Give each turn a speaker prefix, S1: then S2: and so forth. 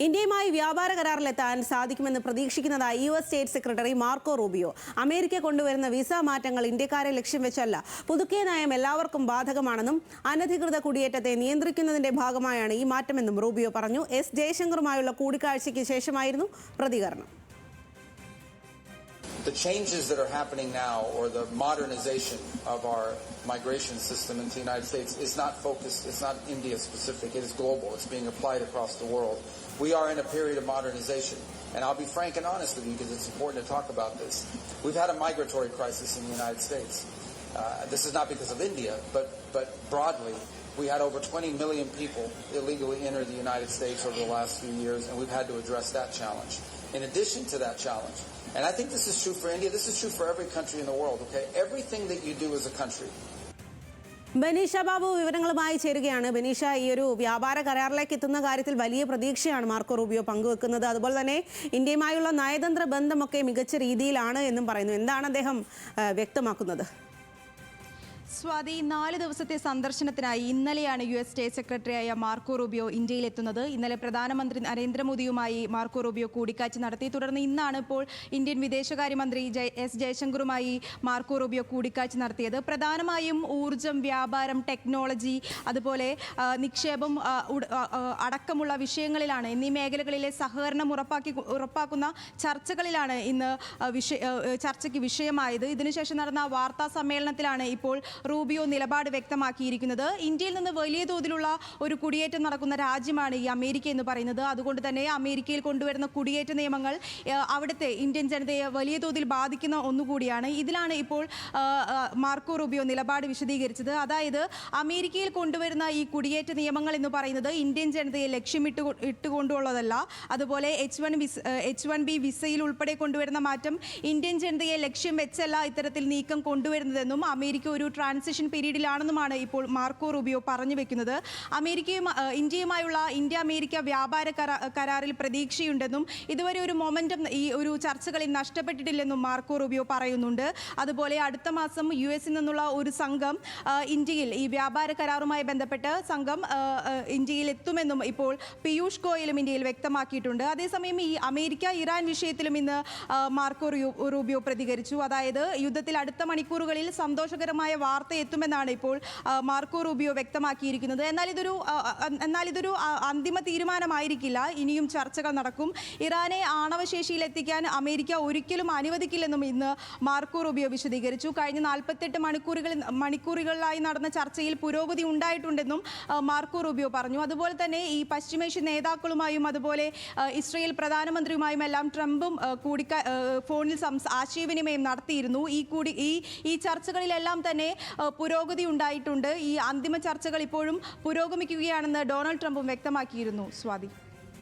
S1: ഇന്ത്യയുമായി വ്യാപാര കരാറിലെത്താൻ സാധിക്കുമെന്ന് പ്രതീക്ഷിക്കുന്നതായി US state secretary Marco Rubio. America കൊണ്ടുവരുന്ന വിസ മാറ്റങ്ങൾ ഇന്ത്യക്കാരെ ലക്ഷ്യം വെച്ചല്ല, പുതുക്കിയ നയം എല്ലാവർക്കും ബാധകമാണെന്നും അനധികൃത കുടിയേറ്റത്തെ നിയന്ത്രിക്കുന്നതിന്റെ ഭാഗമായാണ് ഈ മാറ്റമെന്നും റൂബിയോ പറഞ്ഞു. എസ് ജയശങ്കറുമായുള്ള കൂടിക്കാഴ്ചയ്ക്ക് ശേഷമായിരുന്നു പ്രതികരണം.
S2: The changes that are happening now, or the modernization of our migration system into the United States, is not focused, it's not India specific, it is global, it's being applied across the world. We are in a period of modernization, and I'll be frank and honest with you because it's important to talk about this. We've had a migratory crisis in the United States. This is not because of India, but broadly, we had over 20 million people illegally enter the United States over the last few years, and we've had to address that challenge. In addition to that challenge, and I think this is true for India, this is true for every country in the world, okay? Everything that you do as a country.
S1: ബനീഷ Babu വിവരങ്ങളുമായി ചേരുകയാണ്. ബനീഷ, ഈ ഒരു വ്യാപാര കരാറിലേക്ക് എത്തുന്ന കാര്യത്തിൽ വലിയ പ്രതീക്ഷയാണ് Marco Rubio പങ്കുവെക്കുന്നത്. അതുപോലെ തന്നെ ഇന്ത്യയുമായുള്ള നയതന്ത്ര ബന്ധമൊക്കെ മികച്ച രീതിയിലാണ് എന്നും പറയുന്നു. എന്താണ് അദ്ദേഹം വ്യക്തമാക്കുന്നത്?
S3: സ്വാതി, 4 ദിവസത്തെ സന്ദർശനത്തിനായി ഇന്നലെയാണ് യുഎസ് സ്റ്റേറ്റ് സെക്രട്ടറിയായ മാർക്കോ റൂബിയോ ഇന്ത്യയിലെത്തുന്നത്. ഇന്നലെ പ്രധാനമന്ത്രി നരേന്ദ്രമോദിയുമായി മാർക്കോ റൂബിയോ കൂടിക്കാഴ്ച നടത്തി. തുടർന്ന് ഇന്നാണ് ഇപ്പോൾ ഇന്ത്യൻ വിദേശകാര്യമന്ത്രി എസ് ജയശങ്കറുമായി മാർക്കോ റൂബിയോ കൂടിക്കാഴ്ച നടത്തിയത്. പ്രധാനമായും ഊർജ്ജം, വ്യാപാരം, ടെക്നോളജി, അതുപോലെ നിക്ഷേപം അടക്കമുള്ള വിഷയങ്ങളിലാണ്, എന്നീ മേഖലകളിലെ സഹകരണം ഉറപ്പാക്കുന്ന ചർച്ചകളിലാണ് ഇന്ന് ചർച്ചയ്ക്ക് വിഷയമായത്. ഇതിനുശേഷം നടന്ന വാർത്താ സമ്മേളനത്തിലാണ് ഇപ്പോൾ റൂബിയോ നിലപാട് വ്യക്തമാക്കിയിരിക്കുന്നത്. ഇന്ത്യയിൽ നിന്ന് വലിയ തോതിലുള്ള ഒരു കുടിയേറ്റം നടക്കുന്ന രാജ്യമാണ് ഈ അമേരിക്ക എന്ന് പറയുന്നത്. അതുകൊണ്ട് തന്നെ അമേരിക്കയിൽ കൊണ്ടുവരുന്ന കുടിയേറ്റ നിയമങ്ങൾ അവിടുത്തെ ഇന്ത്യൻ ജനതയെ വലിയ തോതിൽ ബാധിക്കുന്ന ഒന്നുകൂടിയാണ്. ഇതിലാണ് ഇപ്പോൾ മാർക്കോ റൂബിയോ നിലപാട് വിശദീകരിച്ചത്. അതായത് അമേരിക്കയിൽ കൊണ്ടുവരുന്ന ഈ കുടിയേറ്റ നിയമങ്ങൾ എന്ന് പറയുന്നത് ഇന്ത്യൻ ജനതയെ ലക്ഷ്യമിട്ടുകൊണ്ടുള്ളതല്ല. അതുപോലെ H1B വിസയിൽ ഉൾപ്പെടെ കൊണ്ടുവരുന്ന മാറ്റം ഇന്ത്യൻ ജനതയെ ലക്ഷ്യം വെച്ചല്ല ഇത്തരത്തിൽ നീക്കം കൊണ്ടുവരുന്നതെന്നും അമേരിക്ക ഒരു ട്രാൻസിഷൻ പീരീഡിലാണെന്നുമാണ് ഇപ്പോൾ മാർക്കോ റൂബിയോ പറഞ്ഞു വെക്കുന്നത്. ഇന്ത്യയുമായുള്ള ഇന്ത്യ അമേരിക്ക വ്യാപാര കരാറിൽ പ്രതീക്ഷയുണ്ടെന്നും ഇതുവരെ ഒരു മൊമെന്റം ഈ ഒരു ചർച്ചകളിൽ നഷ്ടപ്പെട്ടിട്ടില്ലെന്നും മാർക്കോ റൂബിയോ പറയുന്നുണ്ട്. അതുപോലെ അടുത്ത മാസം യുഎസിൽ നിന്നുള്ള ഒരു സംഘം ഇന്ത്യയിൽ ഈ വ്യാപാര കരാറുമായി ബന്ധപ്പെട്ട് സംഘം ഇന്ത്യയിൽ എത്തുമെന്നും ഇപ്പോൾ പീയൂഷ് ഗോയലും ഇന്ത്യയിൽ വ്യക്തമാക്കിയിട്ടുണ്ട്. അതേസമയം ഈ അമേരിക്ക ഇറാൻ വിഷയത്തിലും ഇന്ന് മാർക്കോ റൂബിയോ പ്രതികരിച്ചു. അതായത് യുദ്ധത്തിൽ അടുത്ത മണിക്കൂറുകളിൽ സന്തോഷകരമായ വാർത്ത എത്തുമെന്നാണ് ഇപ്പോൾ മാർക്കോ റൂബിയോ വ്യക്തമാക്കിയിരിക്കുന്നത്. എന്നാൽ ഇതൊരു അന്തിമ തീരുമാനമായിരിക്കില്ല, ഇനിയും ചർച്ചകൾ നടക്കും. ഇറാനെ ആണവശേഷിയിൽ എത്തിക്കാൻ അമേരിക്ക ഒരിക്കലും അനുവദിക്കില്ലെന്നും ഇന്ന് മാർക്കോ റൂബിയോ വിശദീകരിച്ചു. കഴിഞ്ഞ 48 മണിക്കൂറുകളിലായി നടന്ന ചർച്ചയിൽ പുരോഗതി ഉണ്ടായിട്ടുണ്ടെന്നും മാർക്കോ റൂബിയോ പറഞ്ഞു. അതുപോലെ തന്നെ ഈ പശ്ചിമേഷ്യൻ നേതാക്കളുമായും അതുപോലെ ഇസ്രയേൽ പ്രധാനമന്ത്രിയുമായും എല്ലാം ട്രംപും ഫോണിൽ ആശയവിനിമയം നടത്തിയിരുന്നു. ഈ ചർച്ചകളിലെല്ലാം തന്നെ പുരോഗതി ഉണ്ടായിട്ടുണ്ട്. ഈ അന്തിമ ചർച്ചകൾ ഇപ്പോഴും പുരോഗമിക്കുകയാണെന്ന് ഡൊണാൾഡ് ട്രംപും വ്യക്തമാക്കിയിരുന്നു. സ്വാതി.